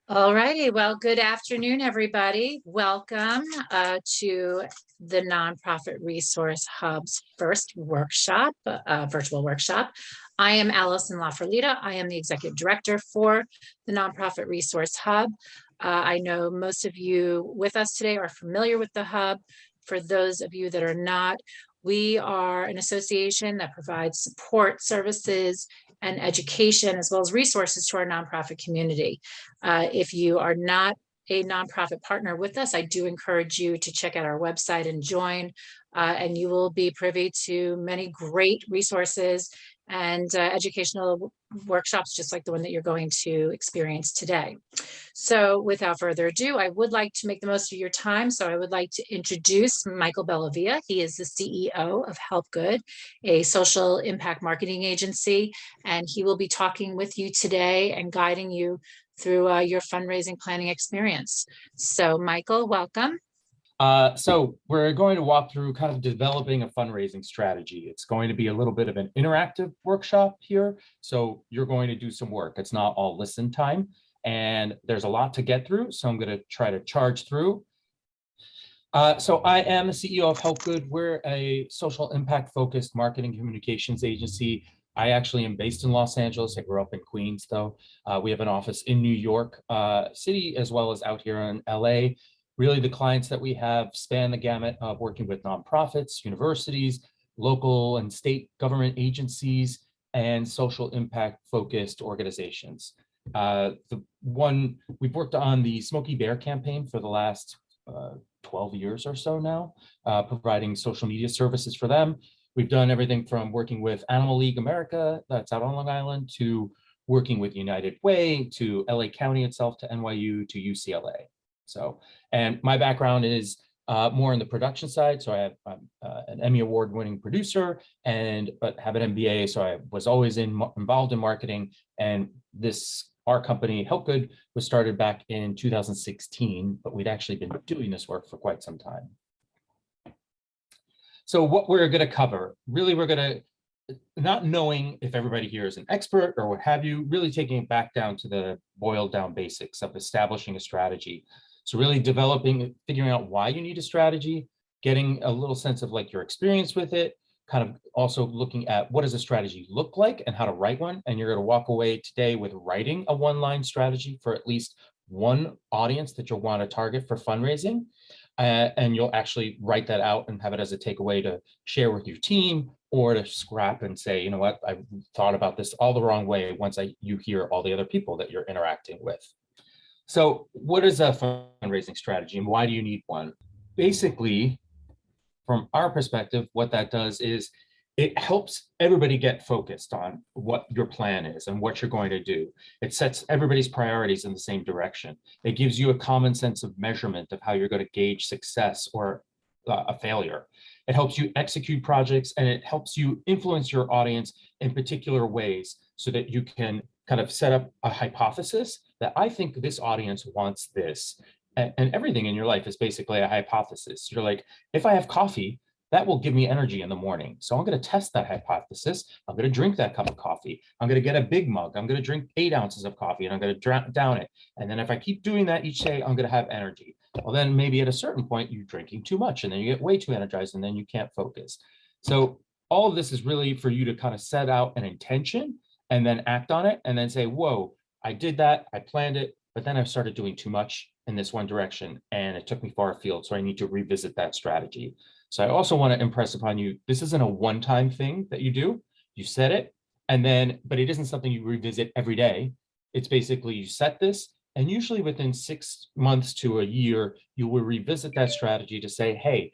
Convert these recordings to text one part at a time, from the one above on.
All righty. Well, good afternoon, everybody. Welcome to the Nonprofit Resource Hub's first workshop, virtual workshop. I am Allison LaFerlita. I am the Executive Director for the Nonprofit Resource Hub. I know most of you with us today are familiar with the Hub. For those of you that are not, we are an association that provides support services and education as well as resources to our nonprofit community. If you are not a nonprofit partner with us, I do encourage you to check out our website and join, and you will be privy to many great resources and educational workshops just like the one that you're going to experience today. So without further ado, I would like to make the most of your time. So I would like to introduce Michael Bellavia. He is the CEO of HelpGood, a social impact marketing agency, and he will be talking with you today and guiding you through your fundraising planning experience. So Michael, welcome. So we're going to walk through kind of developing a fundraising strategy. It's going to be a little bit of an interactive workshop here. So you're going to do some work. It's not all listen time. And there's a lot to get through. So I'm going to try to charge through. So I am the CEO of HelpGood. We're a social impact focused marketing communications agency. I actually am based in Los Angeles. I grew up in Queens, though. We have an office in New York City, as well as out here in LA. Really, the clients that we have span the gamut of working with nonprofits, universities, local and state government agencies, and social impact focused organizations. We've worked on the Smokey Bear campaign for the last 12 years or so now, providing social media services for them. We've done everything from working with Animal League America, that's out on Long Island, to working with United Way, to LA County itself, to NYU, to UCLA. So, and my background is more on the production side. So I'm an Emmy Award-winning producer, but have an MBA. So I was always involved in marketing. And our company, HelpGood, was started back in 2016, but we'd actually been doing this work for quite some time. So what we're going to cover, really, we're going to, not knowing if everybody here is an expert or what have you, really taking it back down to the boiled down basics of establishing a strategy. So really figuring out why you need a strategy, getting a little sense of like your experience with it, kind of also looking at what does a strategy look like and how to write one. And you're going to walk away today with writing a one-line strategy for at least one audience that you'll want to target for fundraising. And you'll actually write that out and have it as a takeaway to share with your team, or to scrap and say, you know what, I thought about this all the wrong way once you hear all the other people that you're interacting with. So what is a fundraising strategy and why do you need one? Basically, from our perspective, what that does is it helps everybody get focused on what your plan is and what you're going to do. It sets everybody's priorities in the same direction. It gives you a common sense of measurement of how you're going to gauge success or a failure. It helps you execute projects, and it helps you influence your audience in particular ways so that you can kind of set up a hypothesis that I think this audience wants this. And everything in your life is basically a hypothesis. You're like, if I have coffee, that will give me energy in the morning. So I'm going to test that hypothesis. I'm going to drink that cup of coffee. I'm going to get a big mug. I'm going to drink 8 ounces of coffee, and I'm going to down it. And then if I keep doing that each day, I'm going to have energy. Well, then maybe at a certain point, you're drinking too much, and then you get way too energized, and then you can't focus. So all of this is really for you to kind of set out an intention and then act on it, and then say, whoa, I did that, I planned it, but then I started doing too much in this one direction, and it took me far afield. So I need to revisit that strategy. So I also want to impress upon you, this isn't a one-time thing that you do. You set it, but it isn't something you revisit every day. It's basically you set this, and usually within 6 months to a year, you will revisit that strategy to say, hey,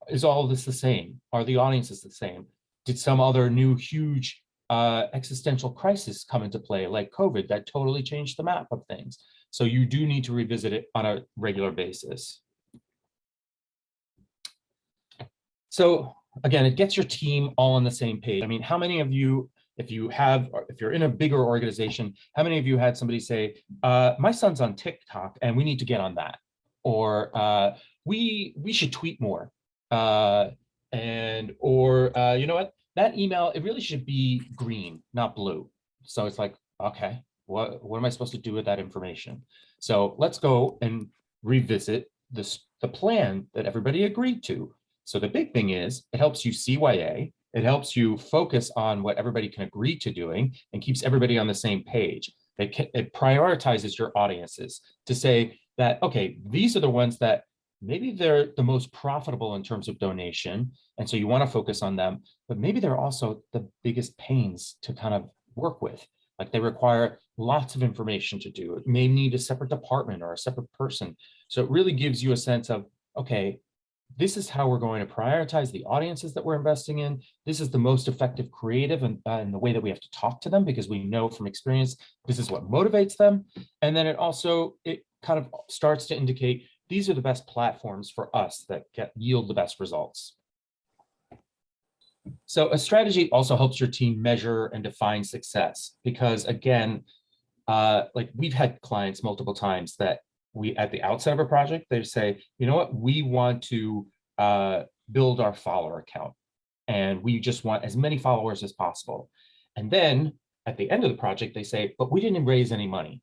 is all of this the same? Are the audiences the same? Did some other new huge existential crisis come into play, like COVID, that totally changed the map of things? So you do need to revisit it on a regular basis. So again, it gets your team all on the same page. I mean, how many of you, if you're in a bigger organization, how many of you had somebody say, my son's on TikTok and we need to get on that? Or we should tweet more. Or you know what, that email, it really should be green, not blue. So it's like, okay, What am I supposed to do with that information? So let's go and revisit the plan that everybody agreed to. So the big thing is it helps you CYA, it helps you focus on what everybody can agree to doing and keeps everybody on the same page. It prioritizes your audiences to say that, okay, these are the ones that maybe they're the most profitable in terms of donation. And so you want to focus on them, but maybe they're also the biggest pains to kind of work with. Like they require lots of information to do. It may need a separate department or a separate person. So it really gives you a sense of, okay, this is how we're going to prioritize the audiences that we're investing in. This is the most effective creative and the way that we have to talk to them, because we know from experience, this is what motivates them. And then it kind of starts to indicate these are the best platforms for us that yield the best results. So a strategy also helps your team measure and define success, because again, like we've had clients multiple times that at the outset of a project, they say, you know what, we want to build our follower account and we just want as many followers as possible. And then at the end of the project, they say, but we didn't raise any money.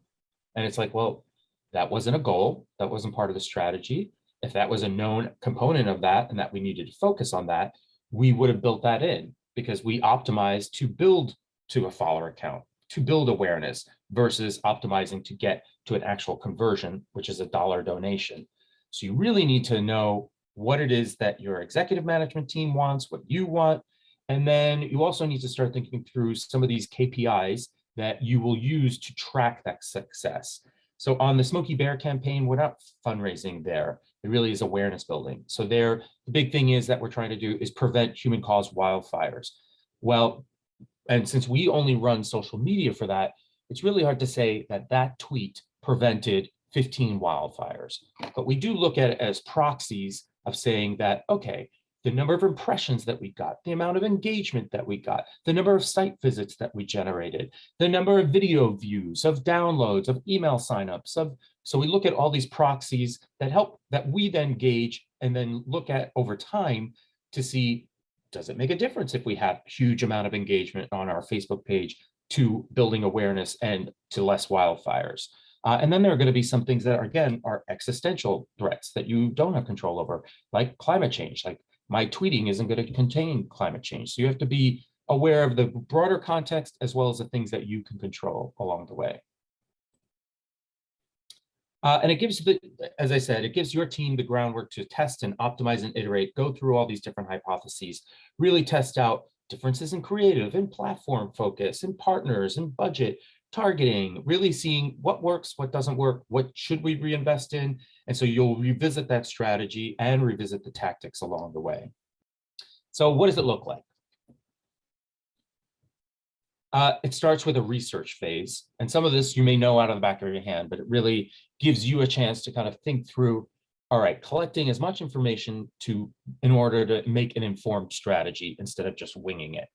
And it's like, well, that wasn't a goal. That wasn't part of the strategy. If that was a known component of that and that we needed to focus on that, we would have built that in, because we optimized to build to a follower account, to build awareness, versus optimizing to get to an actual conversion, which is a dollar donation. So you really need to know what it is that your executive management team wants, what you want. And then you also need to start thinking through some of these KPIs that you will use to track that success. So on the Smokey Bear campaign, we're not fundraising there. It really is awareness building. So there, the big thing is that we're trying to do is prevent human-caused wildfires. Well, and since we only run social media for that, it's really hard to say that that tweet prevented 15 wildfires. But we do look at it as proxies of saying that, okay, the number of impressions that we got, the amount of engagement that we got, the number of site visits that we generated, the number of video views, of downloads, of email signups, so we look at all these proxies that help, that we then gauge and then look at over time to see, does it make a difference if we have huge amount of engagement on our Facebook page to building awareness and to less wildfires? And then there are going to be some things that are, again, are existential threats that you don't have control over, like climate change. Like my tweeting isn't going to contain climate change. So you have to be aware of the broader context as well as the things that you can control along the way. And it gives as I said, it gives your team the groundwork to test and optimize and iterate, go through all these different hypotheses, really test out differences in creative and platform focus and partners and budget, targeting, really seeing what works, what doesn't work, what should we reinvest in. And so you'll revisit that strategy and revisit the tactics along the way. So what does it look like? It starts with a research phase. And some of this you may know out of the back of your hand, but it really gives you a chance to kind of think through, all right, collecting as much information in order to make an informed strategy instead of just winging it.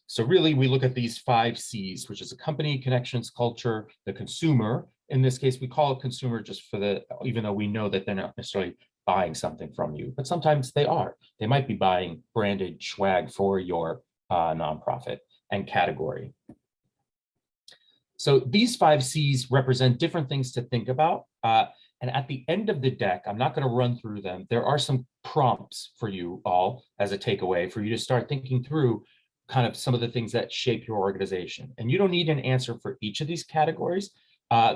So really, we look at these 5 C's, which is a company, connections, culture, the consumer. In this case, we call it consumer just even though we know that they're not necessarily buying something from you, but sometimes they are. They might be buying branded swag for your nonprofit, and category. So these 5 C's represent different things to think about. And at the end of the deck, I'm not going to run through them. There are some prompts for you all as a takeaway for you to start thinking through kind of some of the things that shape your organization. And you don't need an answer for each of these categories,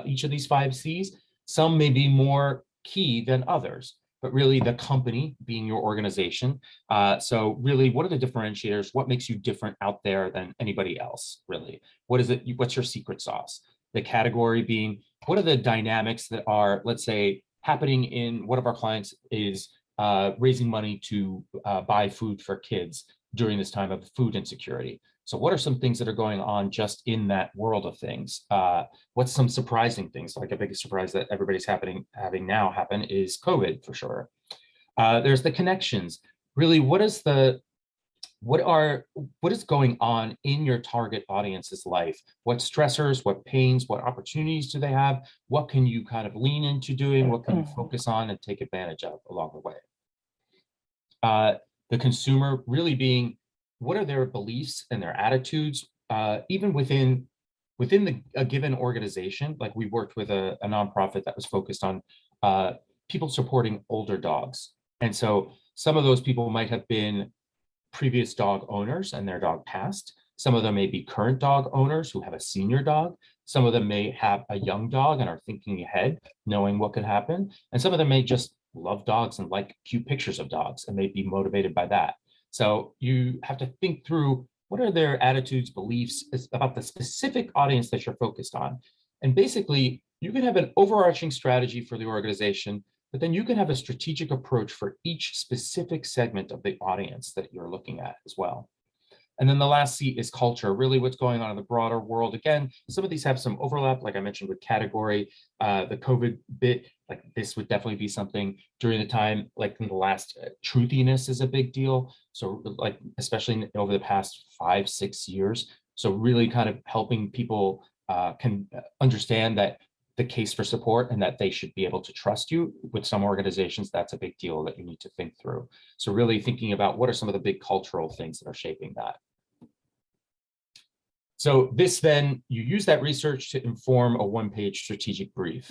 each of these 5 C's. Some may be more key than others, but really the company being your organization. So really, what are the differentiators? What makes you different out there than anybody else, really? What is it? What's your secret sauce? The category being, what are the dynamics that are, let's say, happening in one of our clients is raising money to buy food for kids during this time of food insecurity. So what are some things that are going on just in that world of things? What's some surprising things? Like a big surprise that everybody's having now happen is COVID, for sure. There's the connections. Really, what is going on in your target audience's life? What stressors, what pains, what opportunities do they have? What can you kind of lean into doing? What can you focus on and take advantage of along the way? The consumer really being, what are their beliefs and their attitudes, even within within a given organization, like we worked with a nonprofit that was focused on people supporting older dogs. And so some of those people might have been previous dog owners and their dog passed. Some of them may be current dog owners who have a senior dog. Some of them may have a young dog and are thinking ahead, knowing what could happen. And some of them may just love dogs and like cute pictures of dogs and may be motivated by that. So you have to think through what are their attitudes, beliefs about the specific audience that you're focused on. And basically, you can have an overarching strategy for the organization, but then you can have a strategic approach for each specific segment of the audience that you're looking at as well. And then the last C is culture, really what's going on in the broader world. Again, some of these have some overlap, like I mentioned with category, the COVID bit, like this would definitely be something during the time, like in the last, truthiness is a big deal. So like, especially over the past 5-6 years. So really kind of helping people can understand that the case for support and that they should be able to trust you. With some organizations, that's a big deal that you need to think through. So really thinking about what are some of the big cultural things that are shaping that. So this then, you use that research to inform a one-page strategic brief.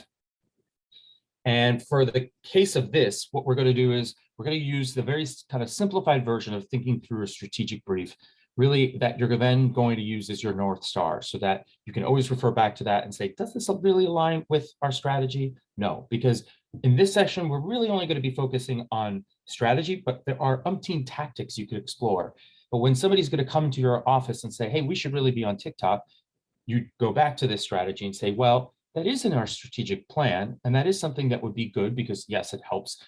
And for the case of this, what we're going to do is we're going to use the very kind of simplified version of thinking through a strategic brief, really that you're then going to use as your North Star, so that you can always refer back to that and say, does this really align with our strategy? No, because in this session, we're really only going to be focusing on strategy, but there are umpteen tactics you could explore. But when somebody's going to come to your office and say, hey, we should really be on TikTok, you go back to this strategy and say, well, that is in our strategic plan. And that is something that would be good because yes, it helps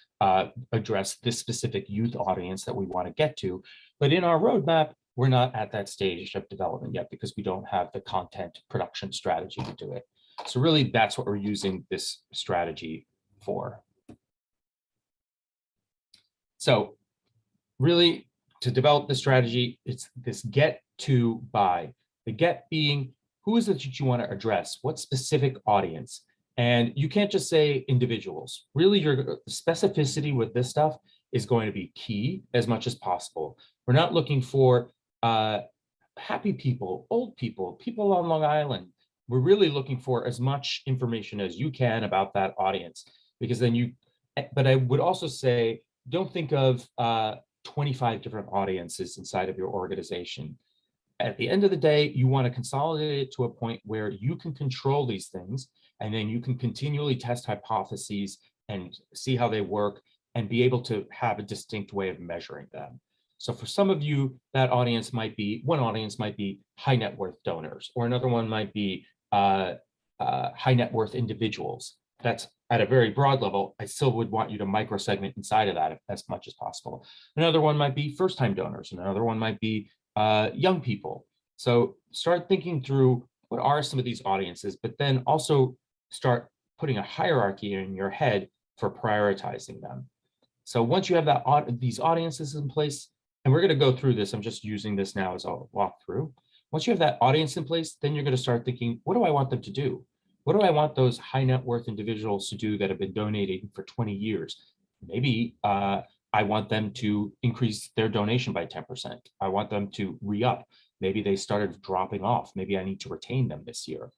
address this specific youth audience that we want to get to. But in our roadmap, we're not at that stage of development yet because we don't have the content production strategy to do it. So really, that's what we're using this strategy for. So really, to develop the strategy, it's this get to buy. The get being, who is it that you want to address? What specific audience? And you can't just say individuals. Really, your specificity with this stuff is going to be key as much as possible. We're not looking for happy people, old people, people on Long Island. We're really looking for as much information as you can about that audience, because then you, but I would also say, don't think of 25 different audiences inside of your organization. At the end of the day, you want to consolidate it to a point where you can control these things, and then you can continually test hypotheses and see how they work and be able to have a distinct way of measuring them. So for some of you, that audience might be, one audience might be high net worth donors, or another one might be high net worth individuals. That's at a very broad level. I still would want you to micro segment inside of that as much as possible. Another one might be first time donors, and another one might be young people. So start thinking through what are some of these audiences, but then also start putting a hierarchy in your head for prioritizing them. So once you have that these audiences in place, and we're going to go through this, I'm just using this now as a walkthrough. Once you have that audience in place, then you're going to start thinking, what do I want them to do? What do I want those high net worth individuals to do that have been donating for 20 years? Maybe I want them to increase their donation by 10%. I want them to re-up. Maybe they started dropping off. Maybe I need to retain them this year.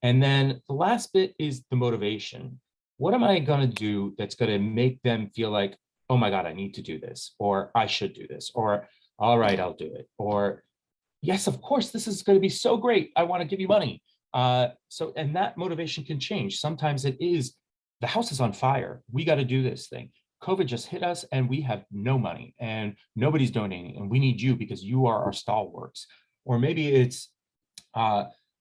And then the last bit is the motivation. What am I going to do that's going to make them feel like, oh my God, I need to do this, or I should do this, or all right, I'll do it, or yes, of course, this is going to be so great. I want to give you money. And that motivation can change. Sometimes it is, the house is on fire. We got to do this thing. COVID just hit us and we have no money and nobody's donating and we need you because you are our stalwarts. Or maybe it's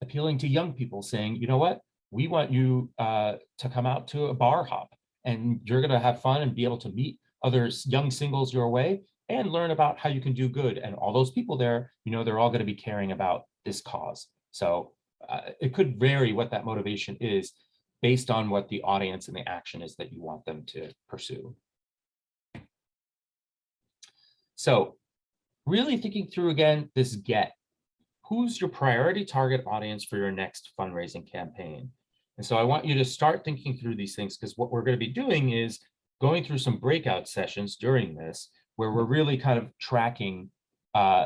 appealing to young people saying, you know what, we want you to come out to a bar hop and you're going to have fun and be able to meet other young singles your way and learn about how you can do good. And all those people there, you know, they're all going to be caring about this cause. So it could vary what that motivation is based on what the audience and the action is that you want them to pursue. So really thinking through again, this get, who's your priority target audience for your next fundraising campaign? And so I want you to start thinking through these things, because what we're going to be doing is going through some breakout sessions during this, where we're really kind of tracking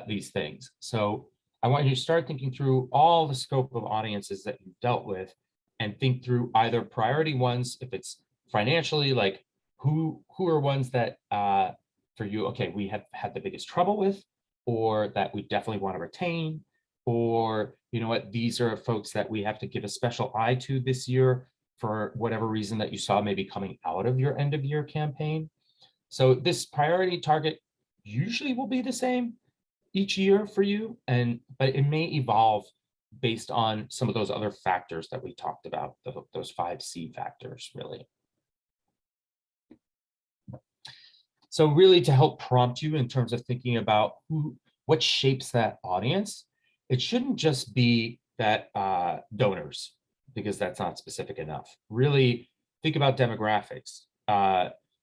these things. So I want you to start thinking through all the scope of audiences that you've dealt with and think through either priority ones, if it's financially, like who are ones that for you, okay, we have had the biggest trouble with, or that we definitely want to retain, or you know what, these are folks that we have to give a special eye to this year for whatever reason that you saw maybe coming out of your end of year campaign. So this priority target usually will be the same each year for you, but it may evolve based on some of those other factors that we talked about, those 5C factors, really. So really to help prompt you in terms of thinking about what shapes that audience, it shouldn't just be that donors, because that's not specific enough. Really think about demographics.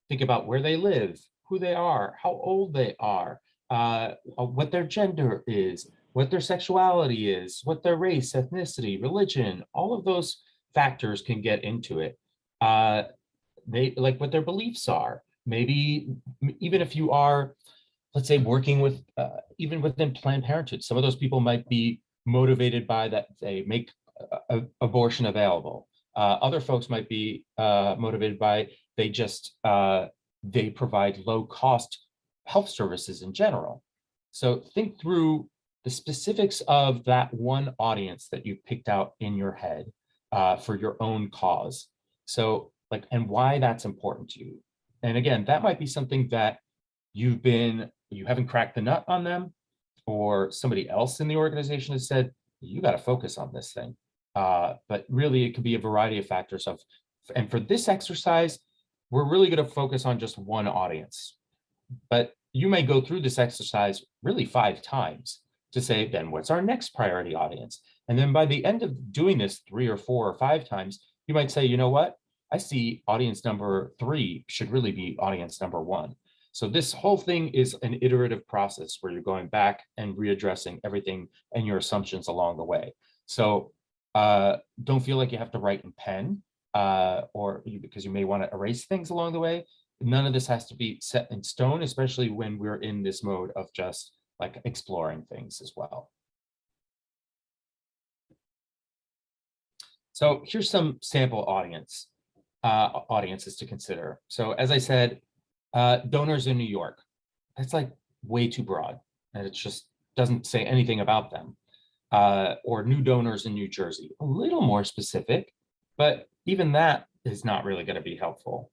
Think about where they live, who they are, how old they are, what their gender is, what their sexuality is, what their race, ethnicity, religion, all of those factors can get into it. They like what their beliefs are. Maybe even if you are, let's say, working with, even within Planned Parenthood, some of those people might be motivated by that they make abortion available. Other folks might be motivated by they just, they provide low cost health services in general. So think through the specifics of that one audience that you picked out in your head for your own cause. So like, and why that's important to you. And again, that might be something that you haven't cracked the nut on them, or somebody else in the organization has said, you got to focus on this thing. But really it could be a variety of factors and for this exercise, we're really going to focus on just one audience. But you may go through this exercise really 5 times to say, then what's our next priority audience? And then by the end of doing this 3 or 4 or 5 times, you might say, you know what? I see audience number 3 should really be audience number 1. So this whole thing is an iterative process where you're going back and readdressing everything and your assumptions along the way. So don't feel like you have to write in pen because you may want to erase things along the way. None of this has to be set in stone, especially when we're in this mode of just like exploring things as well. So here's some sample audiences to consider. So as I said, donors in New York, that's like way too broad, and it just doesn't say anything about them. Or new donors in New Jersey, a little more specific, but even that is not really going to be helpful.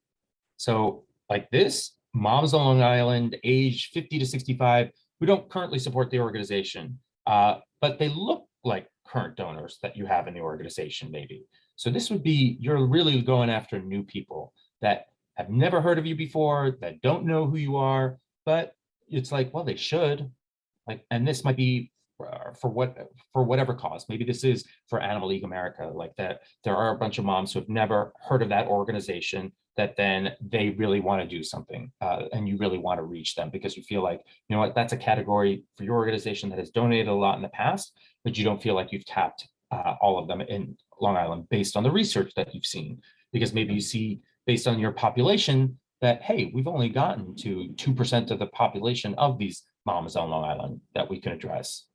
So like this, moms on Long Island, age 50 to 65, who don't currently support the organization, but they look like current donors that you have in the organization maybe. So this would be, you're really going after new people that have never heard of you before, that don't know who you are, but it's like, well, they should. Like, and this might be for whatever cause. Maybe this is for Animal League America, like that there are a bunch of moms who have never heard of that organization that then they really want to do something and you really want to reach them because you feel like, you know what, that's a category for your organization that has donated a lot in the past, but you don't feel like you've tapped all of them in Long Island based on the research that you've seen, because maybe you see based on your population that, hey, we've only gotten to 2% of the population of these moms on Long Island that we can address.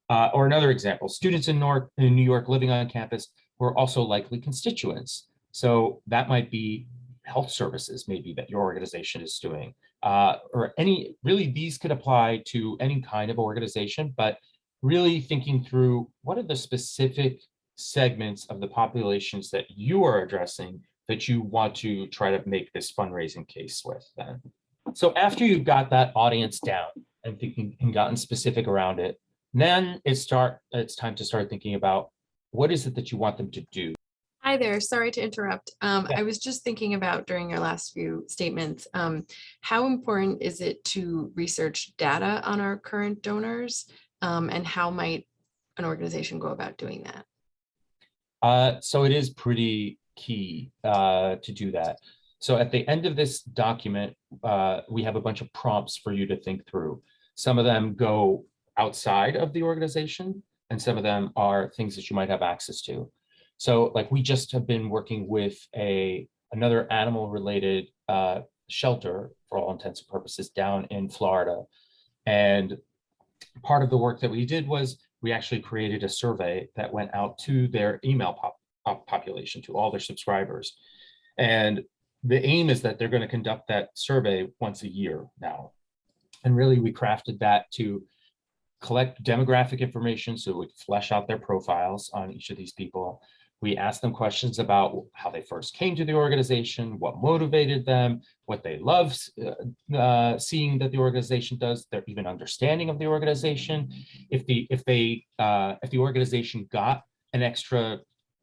Or another example, students in New York living on campus who are also likely constituents. So that might be health services maybe that your organization is doing, or really these could apply to any kind of organization, but really thinking through what are the specific segments of the populations that you are addressing that you want to try to make this fundraising case with then. So after you've got that audience down and thinking and gotten specific around it, then it's time to start thinking about what is it that you want them to do. Hi there, sorry to interrupt. I was just thinking about during your last few statements, how important is it to research data on our current donors, and how might an organization go about doing that? So it is pretty key to do that. So at the end of this document, we have a bunch of prompts for you to think through. Some of them go outside of the organization, and some of them are things that you might have access to. So like we just have been working with another animal related shelter for all intents and purposes down in Florida. And part of the work that we did was we actually created a survey that went out to their email population, to all their subscribers. And the aim is that they're going to conduct that survey once a year now. And really, we crafted that to collect demographic information so we could flesh out their profiles on each of these people. We asked them questions about how they first came to the organization, what motivated them, what they love seeing that the organization does, their even understanding of the organization. If the organization got an extra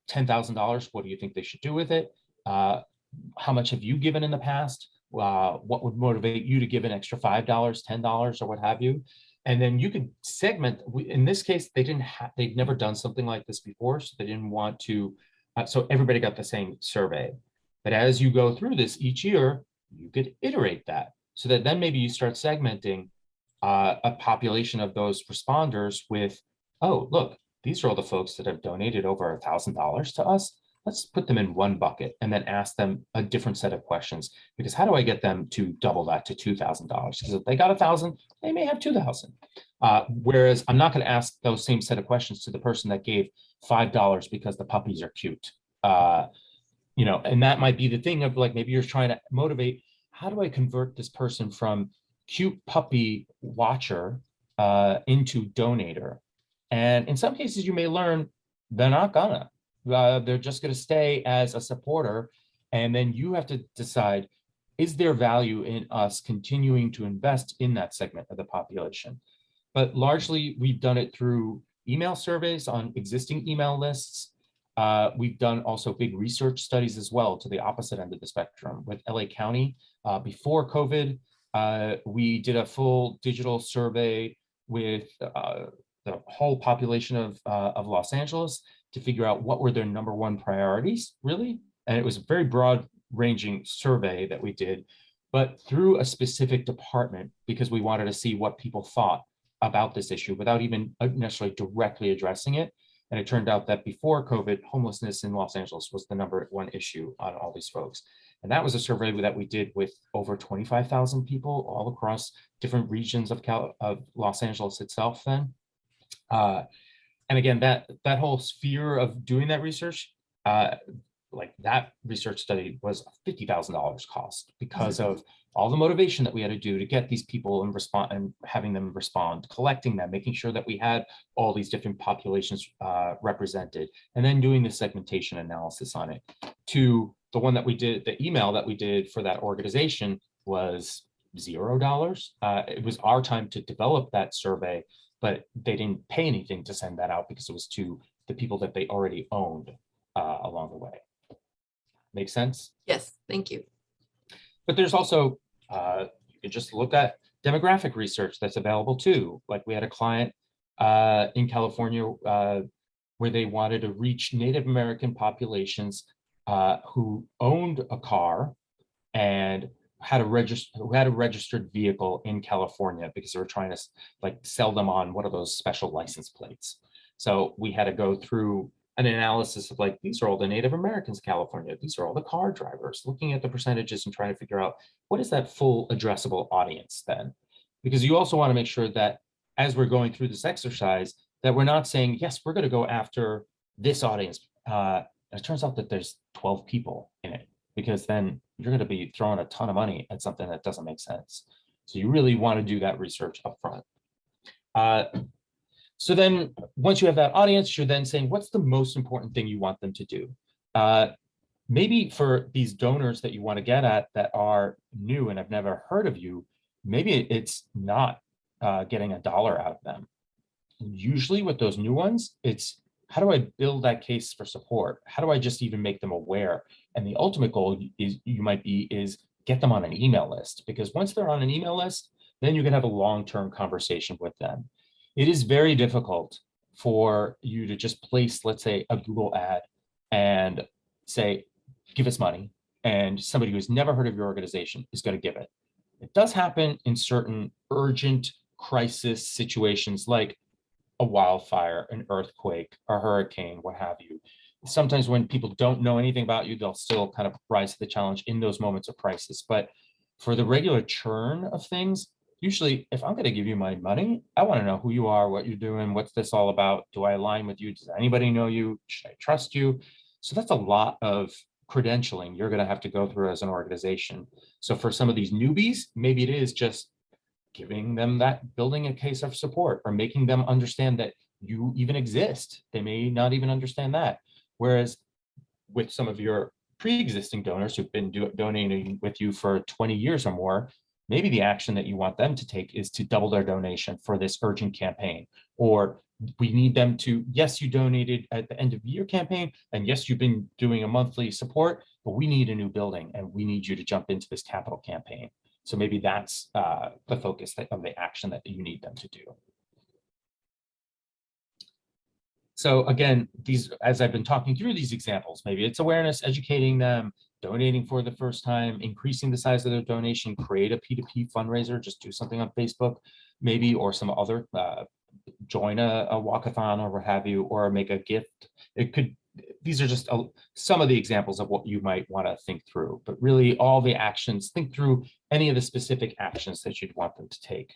$10,000, what do you think they should do with it? How much have you given in the past? What would motivate you to give an extra $5, $10, or what have you? And then you could segment. In this case, they'd never done something like this before, so they didn't want to. So everybody got the same survey. But as you go through this each year, you could iterate that so that then maybe you start segmenting a population of those responders with, oh, look, these are all the folks that have donated over $1,000 to us. Let's put them in one bucket and then ask them a different set of questions, because how do I get them to double that to $2,000? Because if they got 1,000, they may have 2,000. Whereas I'm not going to ask those same set of questions to the person that gave $5 because the puppies are cute. And that might be the thing of like, maybe you're trying to motivate, how do I convert this person from cute puppy watcher into donator? And in some cases, you may learn they're not gonna. They're just going to stay as a supporter. And then you have to decide, is there value in us continuing to invest in that segment of the population? But largely, we've done it through email surveys on existing email lists. We've done also big research studies as well to the opposite end of the spectrum. With LA County, before COVID, we did a full digital survey with the whole population of Los Angeles to figure out what were their number one priorities, really. And it was a very broad ranging survey that we did, but through a specific department, because we wanted to see what people thought about this issue without even necessarily directly addressing it. And it turned out that before COVID, homelessness in Los Angeles was the number one issue on all these folks. And that was a survey that we did with over 25,000 people all across different regions of Los Angeles itself then. And again, that whole sphere of doing that research, like that research study was $50,000 cost because of all the motivation that we had to do to get these people and having them respond, collecting them, making sure that we had all these different populations represented, and then doing the segmentation analysis on it. To the one that we did, the email that we did for that organization was $0. It was our time to develop that survey, but they didn't pay anything to send that out because it was to the people that they already owned along the way. Make sense? Yes, thank you. But there's also, you can just look at demographic research that's available too. Like we had a client in California where they wanted to reach Native American populations who owned a car and had a registered vehicle in California because they were trying to like sell them on one of those special license plates. So we had to go through an analysis of like, these are all the Native Americans in California. These are all the car drivers, looking at the percentages and trying to figure out what is that full addressable audience then? Because you also want to make sure that as we're going through this exercise, that we're not saying, yes, we're going to go after this audience. And it turns out that there's 12 people in it, because then you're going to be throwing a ton of money at something that doesn't make sense. So you really want to do that research up front. So then once you have that audience, you're then saying, what's the most important thing you want them to do? Maybe for these donors that you want to get at that are new and have never heard of you, maybe it's not getting $1 out of them. Usually with those new ones, it's how do I build that case for support? How do I just even make them aware? And the ultimate goal is get them on an email list, because once they're on an email list, then you can have a long-term conversation with them. It is very difficult for you to just place, let's say, a Google ad and say, give us money, and somebody who's never heard of your organization is going to give it. It does happen in certain urgent crisis situations like a wildfire, an earthquake, a hurricane, what have you. Sometimes when people don't know anything about you, they'll still kind of rise to the challenge in those moments of crisis. But for the regular churn of things, usually if I'm going to give you my money, I want to know who you are, what you're doing, what's this all about? Do I align with you? Does anybody know you? Should I trust you? So that's a lot of credentialing you're going to have to go through as an organization. So for some of these newbies, maybe it is just giving them that, building a case of support, or making them understand that you even exist. They may not even understand that. Whereas with some of your pre-existing donors who've been donating with you for 20 years or more, maybe the action that you want them to take is to double their donation for this urgent campaign. Or we need them to, yes, you donated at the end of your campaign, and yes, you've been doing a monthly support, but we need a new building and we need you to jump into this capital campaign. So maybe that's the focus of the action that you need them to do. So again, these, as I've been talking through these examples, maybe it's awareness, educating them, donating for the first time, increasing the size of their donation, create a P2P fundraiser, just do something on Facebook, maybe, or some other, join a walkathon or what have you, or make a gift. It could, these are just some of the examples of what you might want to think through, but really all the actions, think through any of the specific actions that you'd want them to take.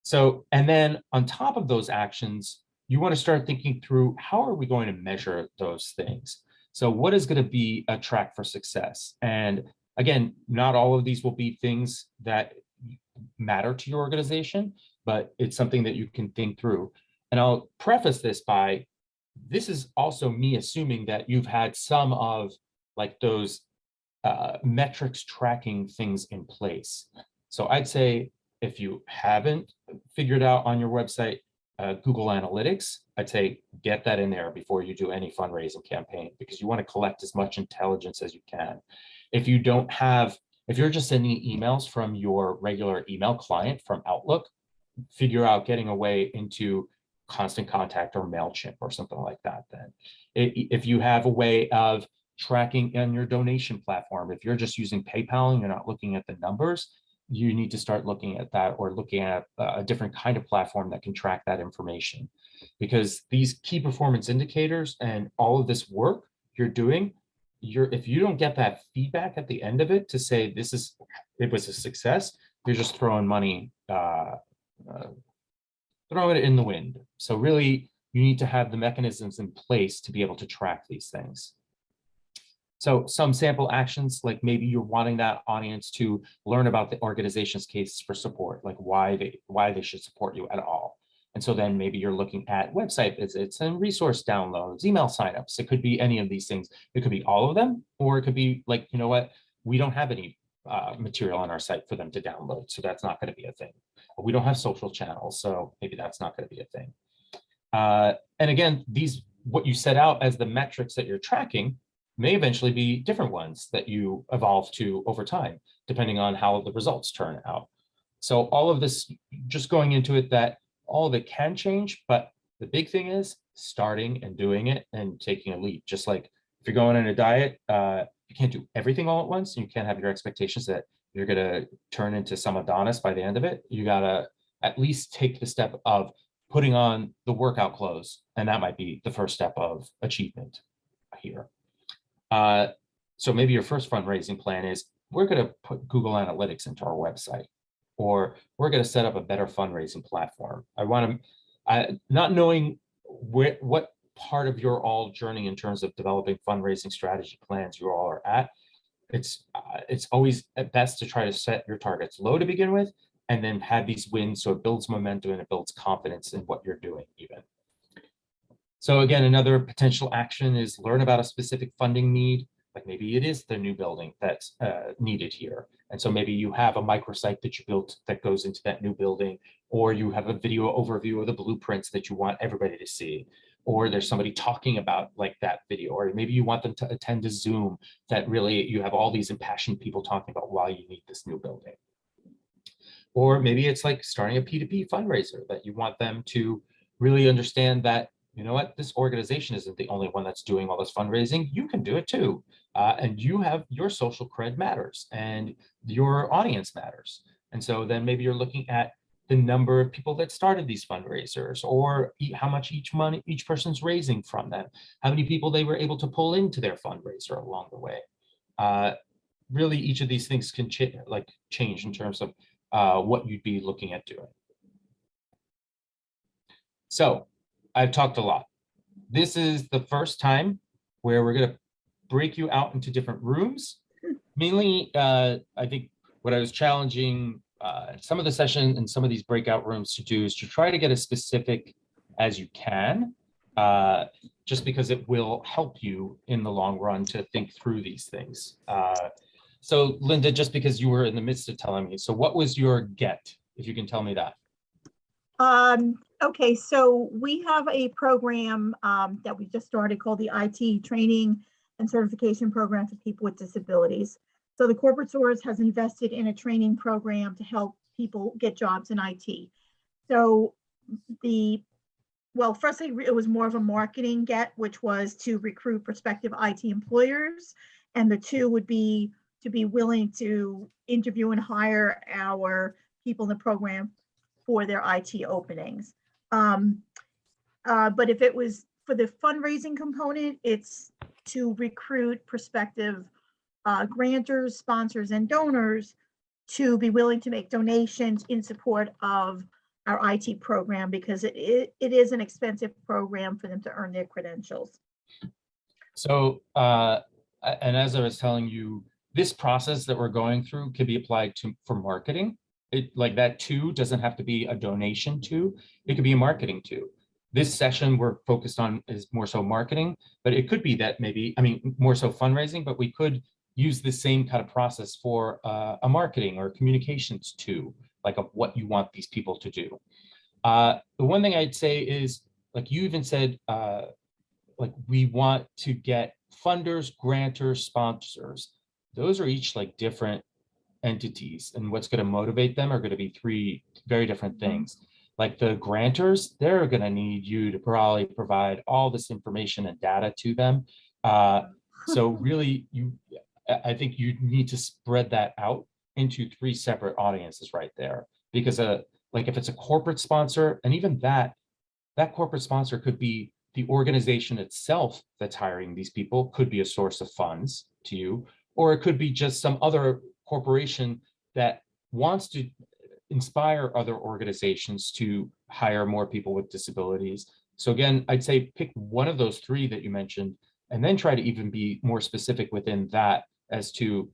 So, and then on top of those actions, you want to start thinking through, how are we going to measure those things? So what is going to be a track for success? And again, not all of these will be things that matter to your organization, but it's something that you can think through. And I'll preface this by, this is also me assuming that you've had some of like those metrics tracking things in place. So I'd say, if you haven't figured out on your website Google Analytics, I'd say get that in there before you do any fundraising campaign, because you want to collect as much intelligence as you can. If you don't have, if you're just sending emails from your regular email client from Outlook, figure out getting a way into Constant Contact or MailChimp or something like that. Then if you have a way of tracking on your donation platform, if you're just using PayPal and you're not looking at the numbers, you need to start looking at that, or looking at a different kind of platform that can track that information. Because these key performance indicators and all of this work you're doing, if you don't get that feedback at the end of it to say it was a success, you're just throwing money, throwing it in the wind. So really, you need to have the mechanisms in place to be able to track these things. So some sample actions, like maybe you're wanting that audience to learn about the organization's cases for support, like why they should support you at all. And so then maybe you're looking at website visits and resource downloads, email signups. It could be any of these things. It could be all of them, or it could be like, you know what, we don't have any material on our site for them to download, so that's not going to be a thing. We don't have social channels, so maybe that's not going to be a thing. And again, what you set out as the metrics that you're tracking may eventually be different ones that you evolve to over time, depending on how the results turn out. So all of this, just going into it, that all of it can change, but the big thing is starting and doing it and taking a leap. Just like if you're going on a diet, you can't do everything all at once. You can't have your expectations that you're going to turn into some Adonis by the end of it. You got to at least take the step of putting on the workout clothes. And that might be the first step of achievement here. So maybe your first fundraising plan is, we're going to put Google Analytics into our website, or we're going to set up a better fundraising platform. I want to, not knowing what part of your all journey in terms of developing fundraising strategy plans you all are at, it's always at best to try to set your targets low to begin with, and then have these wins, so it builds momentum and it builds confidence in what you're doing even. So again, another potential action is learn about a specific funding need. Like maybe it is the new building that's needed here. And so maybe you have a microsite that you built that goes into that new building, or you have a video overview of the blueprints that you want everybody to see, or there's somebody talking about like that video, or maybe you want them to attend a Zoom that really you have all these impassioned people talking about why you need this new building. Or maybe it's like starting a P2P fundraiser that you want them to really understand that, you know what, this organization isn't the only one that's doing all this fundraising. You can do it too. And you have your social cred matters and your audience matters. And so then maybe you're looking at the number of people that started these fundraisers, or how much each person's raising from them, how many people they were able to pull into their fundraiser along the way. really each of these things can change in terms of what you'd be looking at doing. So I've talked a lot. This is the first time where we're going to break you out into different rooms. Mainly, I think what I was challenging some of the session and some of these breakout rooms to do is to try to get as specific as you can, just because it will help you in the long run to think through these things. So Linda, just because you were in the midst of telling me, so what was your get, if you can tell me that? Okay, so we have a program that we just started called the IT Training and Certification Program for People with Disabilities. So the corporate source has invested in a training program to help people get jobs in IT. So firstly, it was more of a marketing get, which was to recruit prospective IT employers. And the two would be to be willing to interview and hire our people in the program for their IT openings. But if it was for the fundraising component, it's to recruit prospective grantors, sponsors, and donors to be willing to make donations in support of our IT program, because it is an expensive program for them to earn their credentials. So, and as I was telling you, this process that we're going through can be applied for marketing. Like that too doesn't have to be a donation to, it could be a marketing too. This session we're focused on is more so marketing, but it could be that maybe, I mean, more so fundraising, but we could use the same kind of process for a marketing or communications too, like of what you want these people to do. The one thing I'd say is, like you even said, like we want to get funders, grantors, sponsors. Those are each like different entities, and what's going to motivate them are going to be three very different things. Like the grantors, they're going to need you to probably provide all this information and data to them. So really, I think you need to spread that out into three separate audiences right there, because like if it's a corporate sponsor, and even that corporate sponsor could be the organization itself that's hiring these people, could be a source of funds to you, or it could be just some other corporation that wants to inspire other organizations to hire more people with disabilities. So again, I'd say pick one of those three that you mentioned, and then try to even be more specific within that as to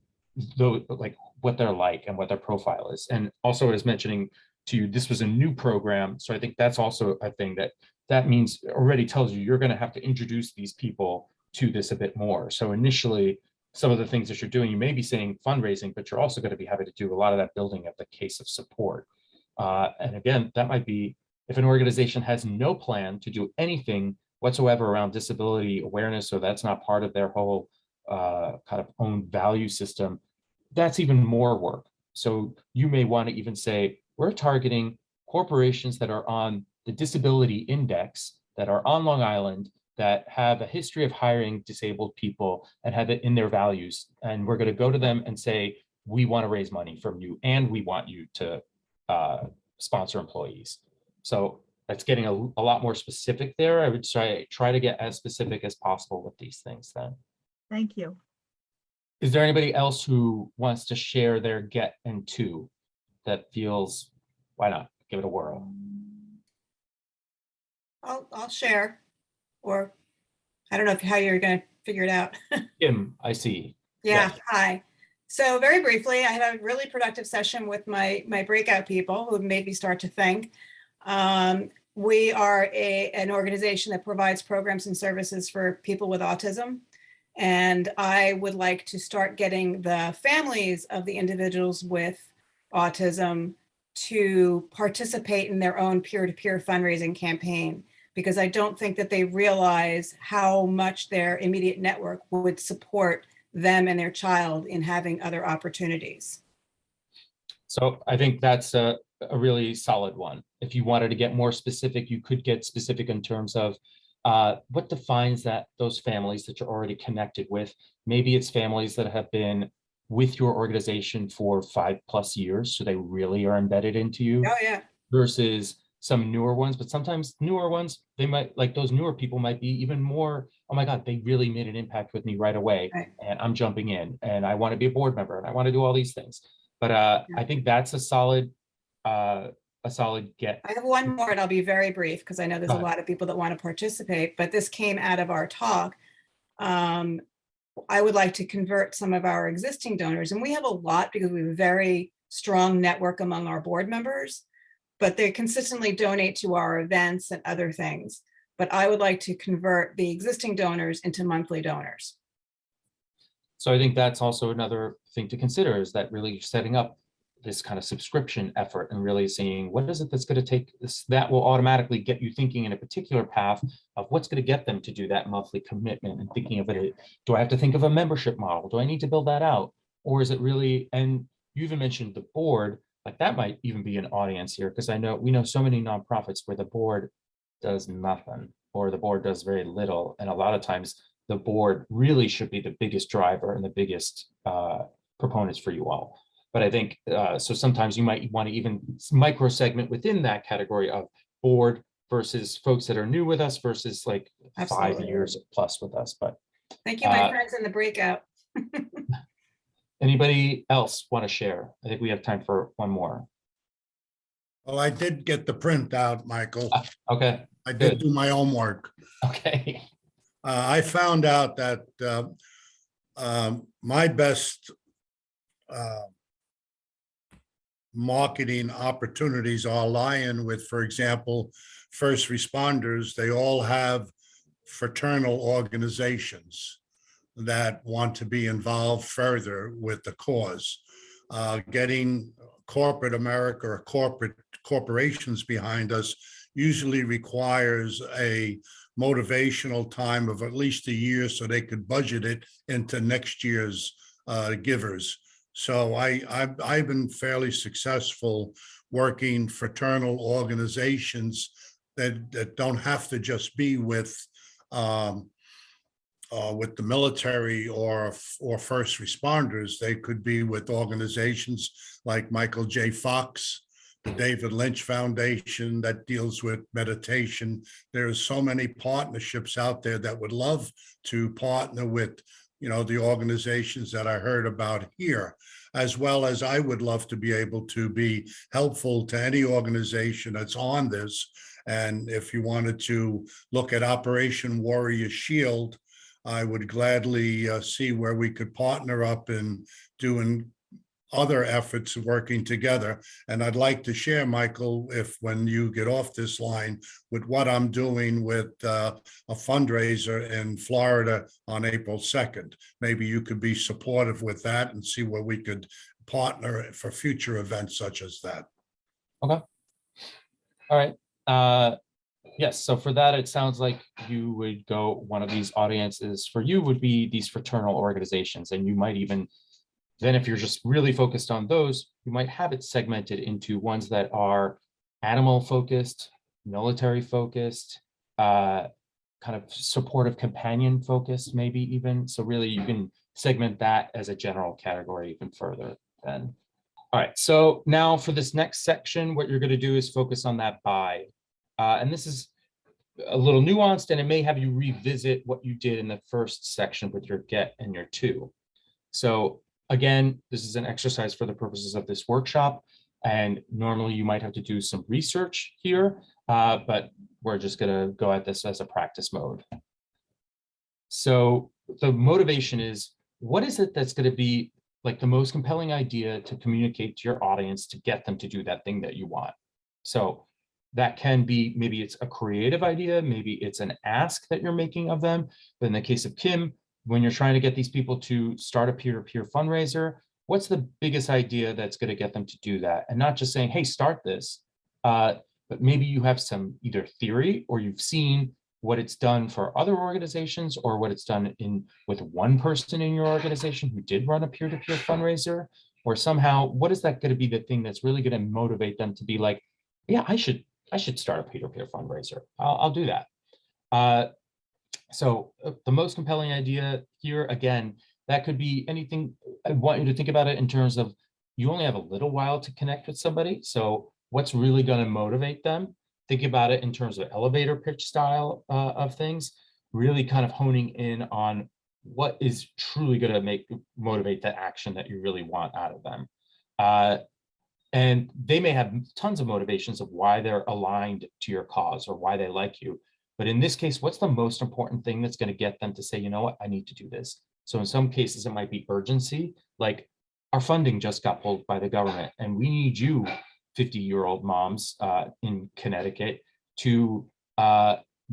like what they're like and what their profile is. And also, as mentioning to you, this was a new program, so I think that's also a thing that means already tells you you're going to have to introduce these people to this a bit more. So initially, some of the things that you're doing, you may be saying fundraising, but you're also going to be having to do a lot of that building of the case of support. And again, that might be if an organization has no plan to do anything whatsoever around disability awareness, or that's not part of their whole kind of own value system, that's even more work. So you may want to even say, we're targeting corporations that are on the disability index, that are on Long Island, that have a history of hiring disabled people and have it in their values. And we're going to go to them and say, we want to raise money from you, and we want you to sponsor employees. So that's getting a lot more specific there. I would try to get as specific as possible with these things then. Thank you. Is there anybody else who wants to share their get and two that feels, why not give it a whirl? I'll share, or I don't know how you're going to figure it out. Kim, I see. Yeah, Yes. Hi. So very briefly, I had a really productive session with my breakout people who made me start to think. We are an organization that provides programs and services for people with autism. And I would like to start getting the families of the individuals with autism to participate in their own peer-to-peer fundraising campaign, because I don't think that they realize how much their immediate network would support them and their child in having other opportunities. So I think that's a really solid one. If you wanted to get more specific, you could get specific in terms of what defines those families that you're already connected with. Maybe it's families that have been with your organization for 5+ years, so they really are embedded into you. Oh yeah. Versus some newer ones, but sometimes newer ones, they might, like those newer people might be even more, oh my God, they really made an impact with me right away. Right. And I'm jumping in and I want to be a board member and I want to do all these things. But I think that's a solid get. I have one more and I'll be very brief because I know there's Go a ahead. lot of people that want to participate, but this came out of our talk. I would like to convert some of our existing donors, and we have a lot because we have a very strong network among our board members, but they consistently donate to our events and other things. But I would like to convert the existing donors into monthly donors. So I think that's also another thing to consider, is that really setting up this kind of subscription effort and really seeing what is it that's going to take this, that will automatically get you thinking in a particular path of what's going to get them to do that monthly commitment, and thinking of it, do I have to think of a membership model? Do I need to build that out? Or is it really, and you even mentioned the board, like that might even be an audience here, because we know so many nonprofits where the board does nothing or the board does very little. And a lot of times the board really should be the biggest driver and the biggest proponents for you all. But I think, so sometimes you might want to even micro segment within that category of board versus folks that are new with us versus like Absolutely. 5 years plus with us. But Thank you, my friends in the breakout. anybody else want to share? I think we have time for one more. Well, I did get the printout, Michael. Okay. I did do my homework. Okay. I found out that my best marketing opportunities are lying with, for example, first responders. They all have fraternal organizations that want to be involved further with the cause. Getting corporate America or corporations behind us usually requires a motivational time of at least a year so they could budget it into next year's givers. So I've been fairly successful working fraternal organizations that don't have to just be with the military or first responders. They could be with organizations like Michael J. Fox, the David Lynch Foundation that deals with meditation. There's so many partnerships out there that would love to partner with, the organizations that I heard about here, as well as I would love to be able to be helpful to any organization that's on this. And if you wanted to look at Operation Warrior Shield, I would gladly see where we could partner up in doing other efforts working together. And I'd like to share, Michael, when you get off this line, with what I'm doing with a fundraiser in Florida on April 2nd. Maybe you could be supportive with that and see where we could partner for future events such as that. Okay. All right. Yes, so for that, it sounds like you would go, one of these audiences for you would be these fraternal organizations. And you might even, then if you're just really focused on those, you might have it segmented into ones that are animal focused, military focused, kind of supportive companion focused, maybe even. So really you can segment that as a general category even further then. All right, so now for this next section, what you're going to do is focus on that buy. And this is a little nuanced, and it may have you revisit what you did in the first section with your get and your to. So again, this is an exercise for the purposes of this workshop. And normally you might have to do some research here, but we're just going to go at this as a practice mode. So the motivation is, what is it that's going to be like the most compelling idea to communicate to your audience to get them to do that thing that you want? So that can be, maybe it's a creative idea, maybe it's an ask that you're making of them. But in the case of Kim, when you're trying to get these people to start a peer-to-peer fundraiser, what's the biggest idea that's going to get them to do that? And not just saying, hey, start this, but maybe you have some either theory or you've seen what it's done for other organizations or what it's done with one person in your organization who did run a peer-to-peer fundraiser, or somehow, what is that going to be the thing that's really going to motivate them to be like, yeah, I should start a peer-to-peer fundraiser. I'll do that. So the most compelling idea here, again, that could be anything. I want you to think about it in terms of, you only have a little while to connect with somebody. So what's really going to motivate them? think about it in terms of elevator pitch style of things, really kind of honing in on what is truly going to motivate that action that you really want out of them. And they may have tons of motivations of why they're aligned to your cause or why they like you. But in this case, what's the most important thing that's going to get them to say, you know what, I need to do this? So in some cases, it might be urgency, like our funding just got pulled by the government and we need you 50-year-old moms in Connecticut to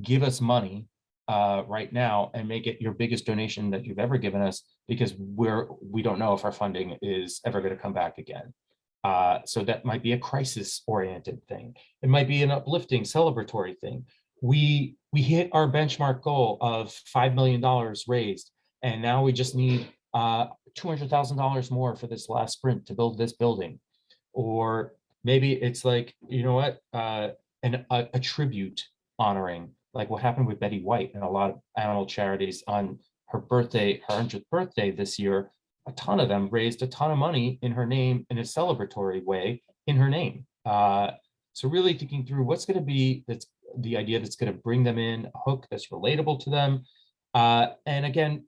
give us money right now and make it your biggest donation that you've ever given us, because we don't know if our funding is ever going to come back again. So that might be a crisis-oriented thing. It might be an uplifting, celebratory thing. We hit our benchmark goal of $5 million raised, and now we just need $200,000 more for this last sprint to build this building. Or maybe it's like, you know what, a tribute honoring, like what happened with Betty White and a lot of animal charities on her birthday, her 100th birthday this year. A ton of them raised a ton of money in her name in a celebratory way in her name. So really thinking through what's going to be that's the idea that's going to bring them in, a hook that's relatable to them. And again,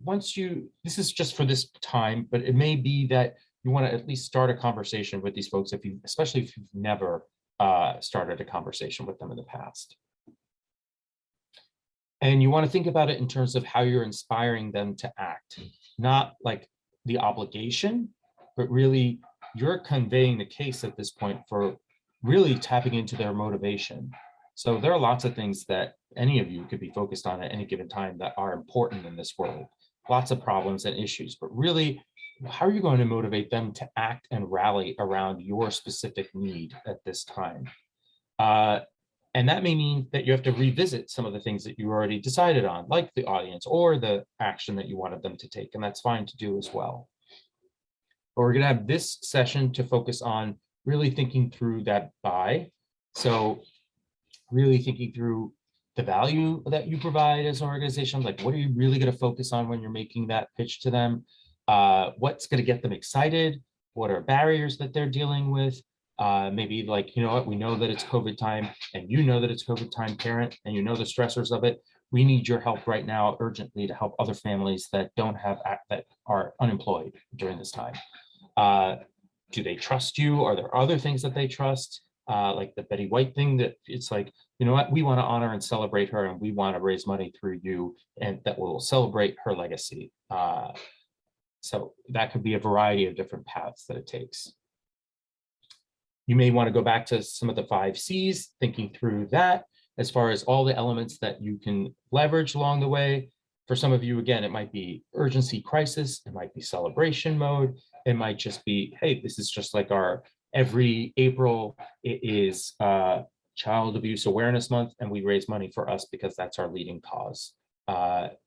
this is just for this time, but it may be that you want to at least start a conversation with these folks, especially if you've never started a conversation with them in the past. And you want to think about it in terms of how you're inspiring them to act, not like the obligation, but really you're conveying the case at this point for really tapping into their motivation. So there are lots of things that any of you could be focused on at any given time that are important in this world, lots of problems and issues, but really, how are you going to motivate them to act and rally around your specific need at this time? And that may mean that you have to revisit some of the things that you already decided on, like the audience or the action that you wanted them to take, and that's fine to do as well. But we're going to have this session to focus on really thinking through that buy. So really thinking through the value that you provide as an organization, like what are you really going to focus on when you're making that pitch to them? What's going to get them excited? What are barriers that they're dealing with? Maybe like, you know what, we know that it's COVID time and you know that it's COVID time, parent, and you know the stressors of it. We need your help right now urgently to help other families that that are unemployed during this time. Do they trust you? Are there other things that they trust? Like the Betty White thing, that it's like, you know what, we want to honor and celebrate her and we want to raise money through you and that will celebrate her legacy. So that could be a variety of different paths that it takes. You may want to go back to some of the 5 C's, thinking through that as far as all the elements that you can leverage along the way. For some of you, again, it might be urgency crisis, it might be celebration mode, it might just be, hey, this is just like our every April, it is Child Abuse Awareness Month, and we raise money for us because that's our leading cause.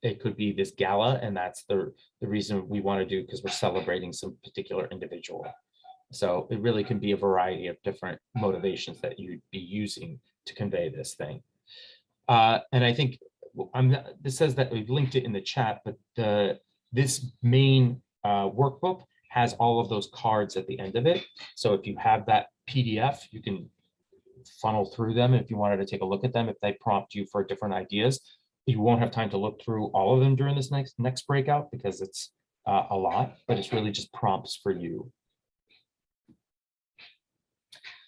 It could be this gala, and that's the reason we want to do, because we're celebrating some particular individual. So it really can be a variety of different motivations that you'd be using to convey this thing. And I think this says that we've linked it in the chat, but this main workbook has all of those cards at the end of it. So if you have that PDF, you can funnel through them. If you wanted to take a look at them, if they prompt you for different ideas, you won't have time to look through all of them during this next breakout because it's a lot, but it's really just prompts for you.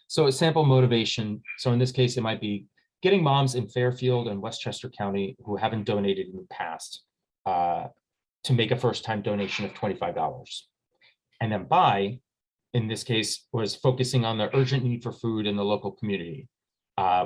So a sample motivation. So in this case, it might be getting moms in Fairfield and Westchester County who haven't donated in the past to make a first-time donation of $25. And then buy, in this case, was focusing on the urgent need for food in the local community,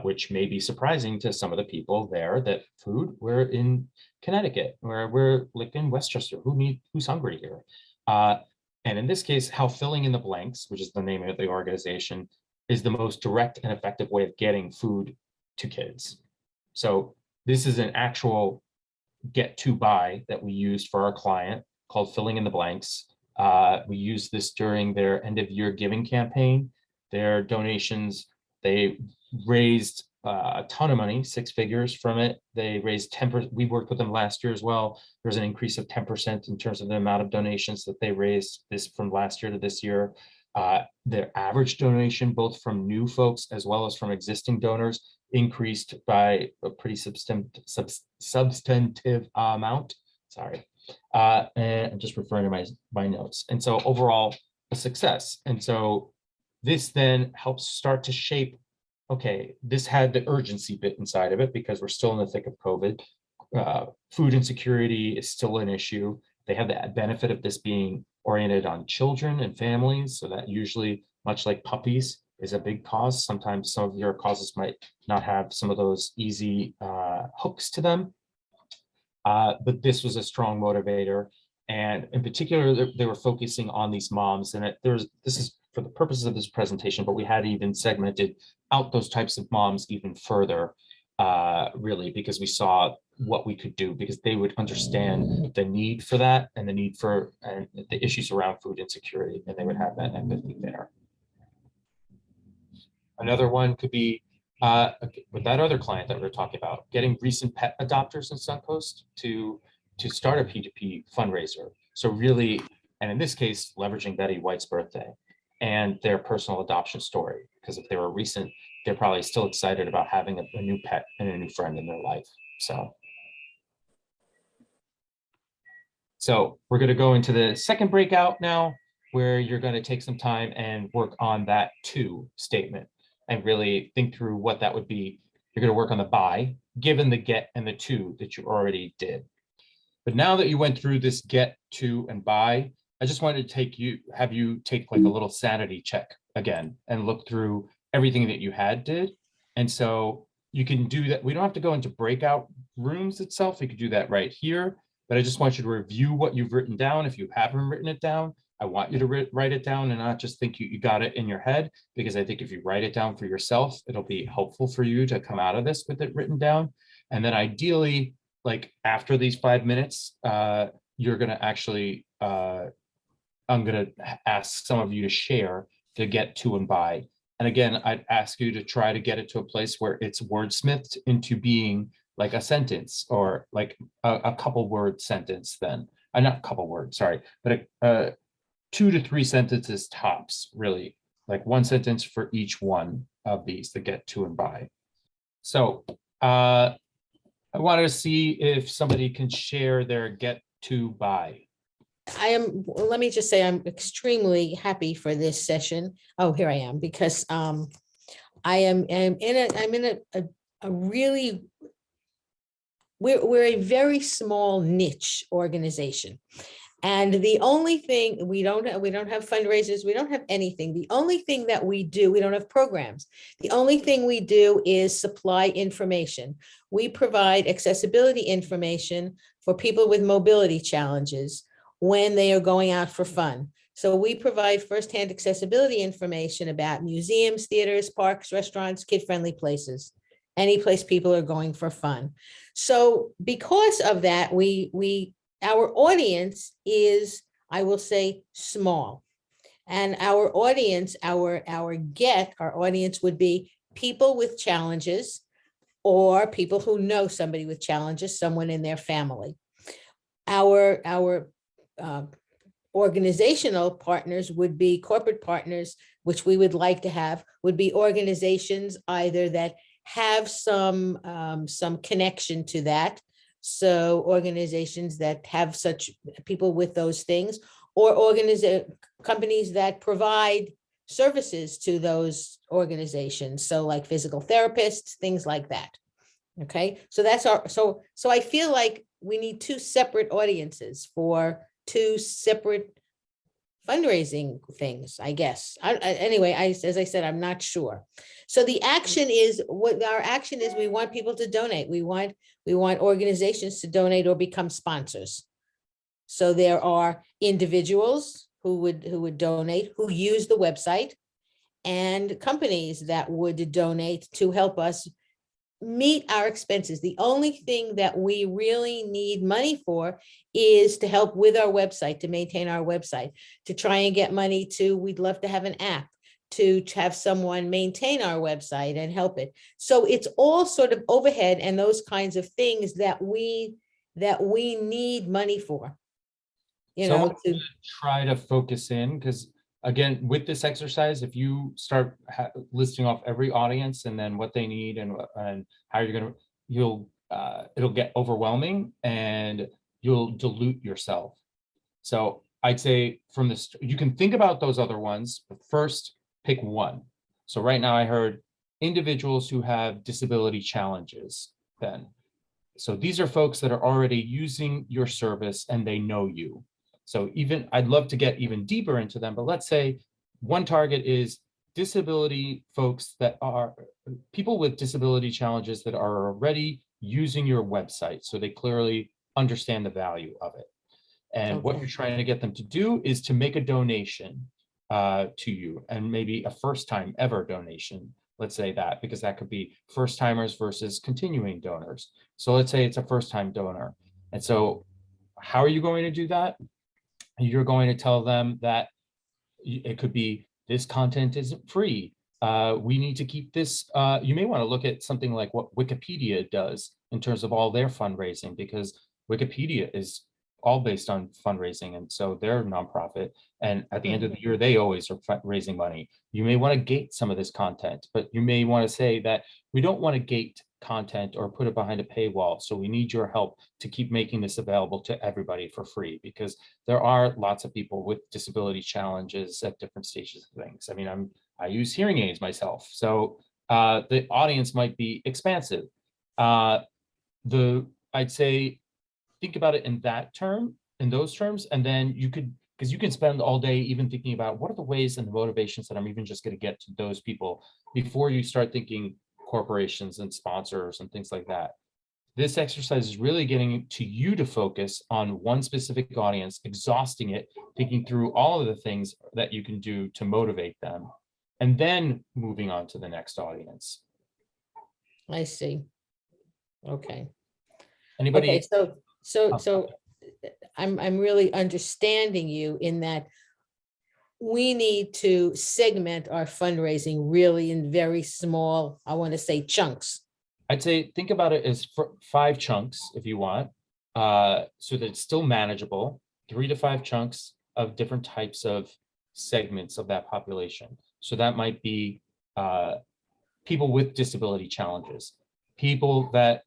which may be surprising to some of the people there that we're in Connecticut, where we're like in Westchester, who's hungry here? And in this case, how filling in the blanks, which is the name of the organization, is the most direct and effective way of getting food to kids. So this is an actual get to buy that we used for our client called Filling in the Blanks. We used this during their end of year giving campaign. Their donations, they raised a ton of money, 6 figures from it. They raised 10%. We worked with them last year as well. There's an increase of 10% in terms of the amount of donations that they raised this from last year to this year. Their average donation, both from new folks as well as from existing donors, increased by a pretty substantive amount. Sorry. And I'm just referring to my notes. And so overall, a success. And so this then helps start to shape, okay, this had the urgency bit inside of it because we're still in the thick of COVID. Food insecurity is still an issue. They have the benefit of this being oriented on children and families. So that usually, much like puppies, is a big cause. Sometimes some of your causes might not have some of those easy hooks to them. But this was a strong motivator. And in particular, they were focusing on these moms. And this is for the purposes of this presentation, but we had even segmented out those types of moms even further, really, because we saw what we could do, because they would understand the need for that and the need for and the issues around food insecurity, and they would have that empathy there. Another one could be with that other client that we were talking about, getting recent pet adopters in Suncoast to start a P2P fundraiser. So really, and in this case, leveraging Betty White's birthday and their personal adoption story, because if they were recent, they're probably still excited about having a new pet and a new friend in their life. So we're going to go into the second breakout now, where you're going to take some time and work on that to statement and really think through what that would be. You're going to work on the buy, given the get and the to that you already did. But now that you went through this get, to, and buy, I just wanted to have you take like a little sanity check again and look through everything that you did. And so you can do that. We don't have to go into breakout rooms itself. You could do that right here, but I just want you to review what you've written down. If you haven't written it down, I want you to write it down and not just think you got it in your head, because I think if you write it down for yourself, it'll be helpful for you to come out of this with it written down. And then ideally, like after these 5 minutes, you're going to actually, I'm going to ask some of you to share the get, to, and buy. And again, I'd ask you to try to get it to a place where it's wordsmithed into being like a sentence, or like a couple word sentence then. Not couple words, sorry, but 2 to 3 sentences tops, really, like one sentence for each one of these, the get, to, and buy. So I wanted to see if somebody can share their get, to, buy. Let me just say, I'm extremely happy for this session. Oh, here I am, because I'm in a really, we're a very small niche organization. And the only thing, we don't have fundraisers, we don't have anything. The only thing that we do, we don't have programs. The only thing we do is supply information. We provide accessibility information for people with mobility challenges when they are going out for fun. So we provide firsthand accessibility information about museums, theaters, parks, restaurants, kid-friendly places, any place people are going for fun. So because of that, our audience is, I will say, small. And our audience, our audience would be people with challenges, or people who know somebody with challenges, someone in their family. Our organizational partners would be corporate partners, which we would like to have, would be organizations either that have some connection to that. So organizations that have such people with those things, or companies that provide services to those organizations. So like physical therapists, things like that. Okay, so that's so I feel like we need 2 separate audiences for 2 separate fundraising things, I guess. Anyway, as I said, I'm not sure. So the action is, what our action is, we want people to donate. We want organizations to donate or become sponsors. So there are individuals who would donate, who use the website, and companies that would donate to help us meet our expenses. The only thing that we really need money for is to help with our website, to maintain our website, to try and get money we'd love to have an app, to have someone maintain our website and help it. So it's all sort of overhead and those kinds of things that we need money for. So I want to try to focus in, because again, with this exercise, if you start listing off every audience and then what they need and how you're going to, it'll get overwhelming and you'll dilute yourself. So I'd say from this, you can think about those other ones, but first pick one. So right now I heard individuals who have disability challenges, then. So these are folks that are already using your service and they know you. So even, I'd love to get even deeper into them, but let's say one target is disability folks that are people with disability challenges that are already using your website. So they clearly understand the value of it. And what you're trying to get them to do is to make a donation to you, and maybe a first time ever donation. Let's say that, because that could be first timers versus continuing donors. So let's say it's a first time donor. And so how are you going to do that? You're going to tell them that it could be, this content isn't free. We need to keep this. You may want to look at something like what Wikipedia does in terms of all their fundraising, because Wikipedia is all based on fundraising. And so they're a nonprofit. And at the end of the year, they always are raising money. You may want to gate some of this content, but you may want to say that we don't want to gate content or put it behind a paywall. So we need your help to keep making this available to everybody for free, because there are lots of people with disability challenges at different stages of things. I mean, I use hearing aids myself. So the audience might be expansive. I'd say, think about it in those terms, and then you could, because you can spend all day even thinking about what are the ways and the motivations that I'm even just going to get to those people before you start thinking corporations and sponsors and things like that. This exercise is really getting to you to focus on one specific audience, exhausting it, thinking through all of the things that you can do to motivate them, and then moving on to the next audience. I see. Okay. Anybody? Okay, so I'm really understanding you in that we need to segment our fundraising really in very small, I want to say, chunks. I'd say think about it as 5 chunks if you want, so that it's still manageable, 3 to 5 chunks of different types of segments of that population. So that might be people with disability challenges, people that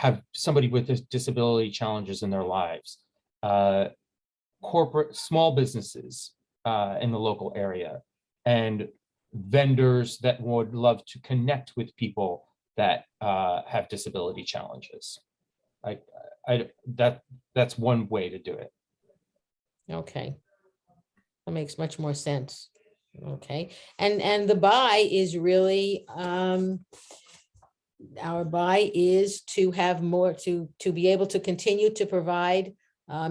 have somebody with disability challenges in their lives, corporate small businesses in the local area, and vendors that would love to connect with people that have disability challenges. That's one way to do it. Okay, that makes much more sense. Okay, and the buy is really our buy is to have more, to be able to continue to provide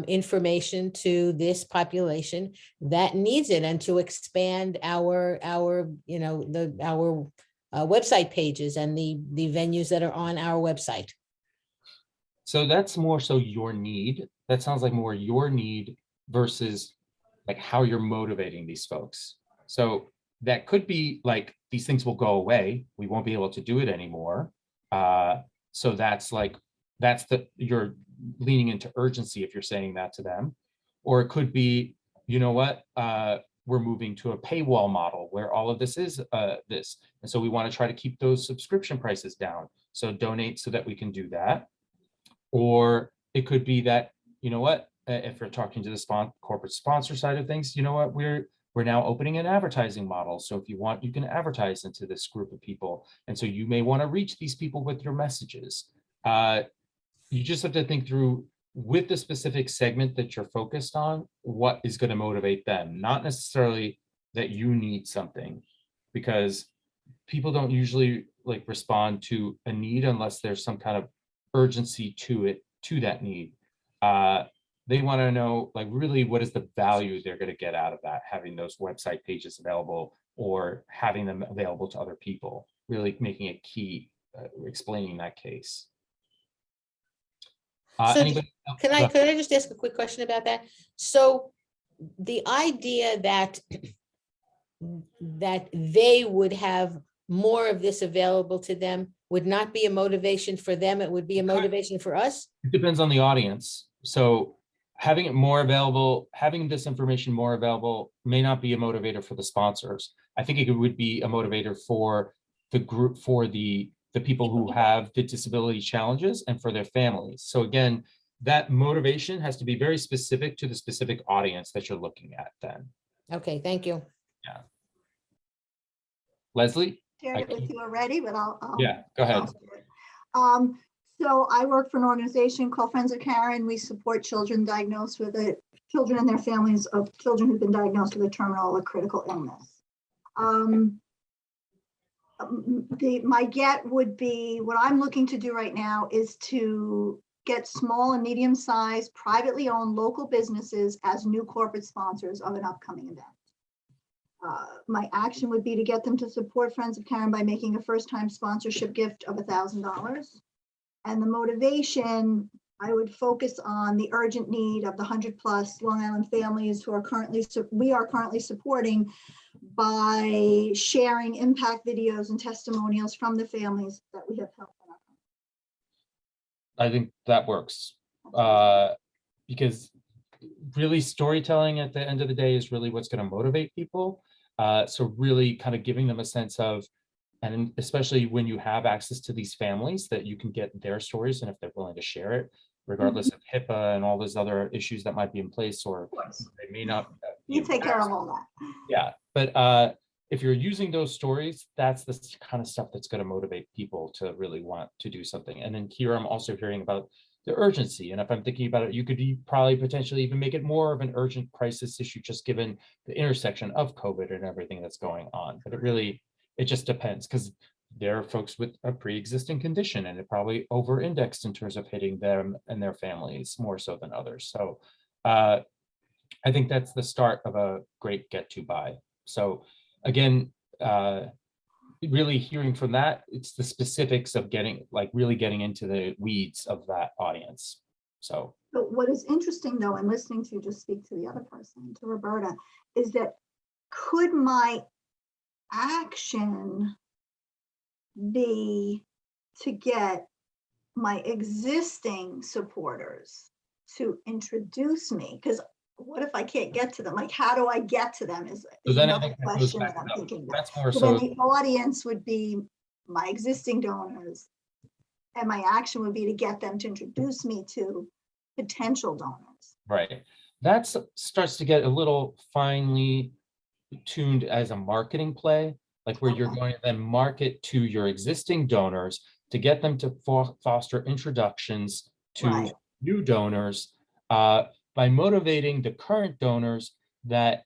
information to this population that needs it, and to expand our website pages and the venues that are on our website. So that's more so your need. That sounds like more your need versus like how you're motivating these folks. So that could be like, these things will go away. We won't be able to do it anymore. So you're leaning into urgency if you're saying that to them. Or it could be, you know what, we're moving to a paywall model where all of this is this. And so we want to try to keep those subscription prices down. So donate so that we can do that. Or it could be that, you know what, if you're talking to the corporate sponsor side of things, you know what, we're now opening an advertising model. So if you want, you can advertise into this group of people. And so you may want to reach these people with your messages. You just have to think through, with the specific segment that you're focused on, what is going to motivate them, not necessarily that you need something, because people don't usually like respond to a need unless there's some kind of urgency to that need. They want to know, like, really, what is the value they're going to get out of that, having those website pages available or having them available to other people, really making it key, explaining that case. So can I just ask a quick question about that? So the idea that they would have more of this available to them would not be a motivation for them, it would be a motivation for us? It depends on the audience. So having it more available, having this information more available may not be a motivator for the sponsors. I think it would be a motivator for the group, for the people who have the disability challenges and for their families. So again, that motivation has to be very specific to the specific audience that you're looking at then. Okay, thank you. Leslie? Shared it with you already, but Yeah, go ahead. I'll do it. So I work for an organization called Friends of Karen. We support children diagnosed with children and their families of children who've been diagnosed with a terminal or critical illness. My get would be, what I'm looking to do right now is to get small and medium-sized privately owned local businesses as new corporate sponsors of an upcoming event. My action would be to get them to support Friends of Karen by making a first-time sponsorship gift of $1,000. And the motivation, I would focus on the urgent need of the 100+ Long Island families who are we are currently supporting by sharing impact videos and testimonials from the families that we have helped. I think that works. Because really storytelling at the end of the day is really what's going to motivate people. So really kind of giving them a sense of, and especially when you have access to these families, that you can get their stories, and if they're willing to share it, regardless of HIPAA and all those other issues that might be in place, or they may not. You take care of all that. Yeah, but if you're using those stories, that's the kind of stuff that's going to motivate people to really want to do something. And then here I'm also hearing about the urgency. And if I'm thinking about it, you could probably potentially even make it more of an urgent crisis issue, just given the intersection of COVID and everything that's going on. But it just depends, because there are folks with a pre-existing condition, and it probably over-indexed in terms of hitting them and their families more so than others. So I think that's the start of a great get-to-buy. So again, really hearing from that, it's the specifics of really getting into the weeds of that audience. So But what is interesting, though, and listening to you just speak to the other person, to Roberta, is that could my action be to get my existing supporters to introduce me? Because what if I can't get to them? Like, how do I get to them is another question that I'm thinking about. That's more So so then the audience would be my existing donors, and my action would be to get them to introduce me to potential donors. right. That starts to get a little finely tuned as a marketing play, like where you're going to then market to your existing donors to get them to foster introductions to new donors, by motivating the current donors that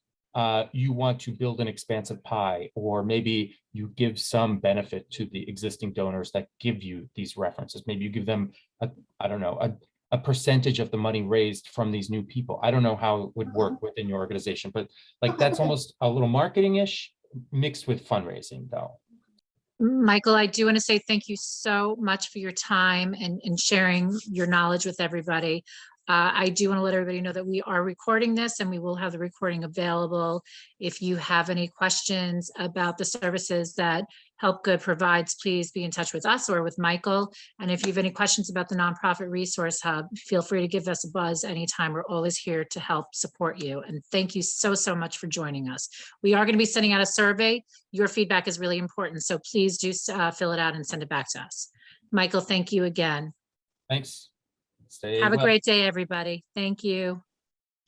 you want to build an expansive pie, or maybe you give some benefit to the existing donors that give you these references. Maybe you give them a percentage of the money raised from these new people. I don't know how it would work within your organization, but like that's almost a little marketing-ish mixed with fundraising though. Michael, I do want to say thank you so much for your time and sharing your knowledge with everybody. I do want to let everybody know that we are recording this, and we will have the recording available. If you have any questions about the services that HelpGood provides, please be in touch with us or with Michael. And if you have any questions about the Nonprofit Resource Hub, feel free to give us a buzz anytime. We're always here to help support you. And thank you so much for joining us. We are going to be sending out a survey. Your feedback is really important, so please do fill it out and send it back to us. Michael, thank you again. Thanks. Have a great day, everybody. Thank you.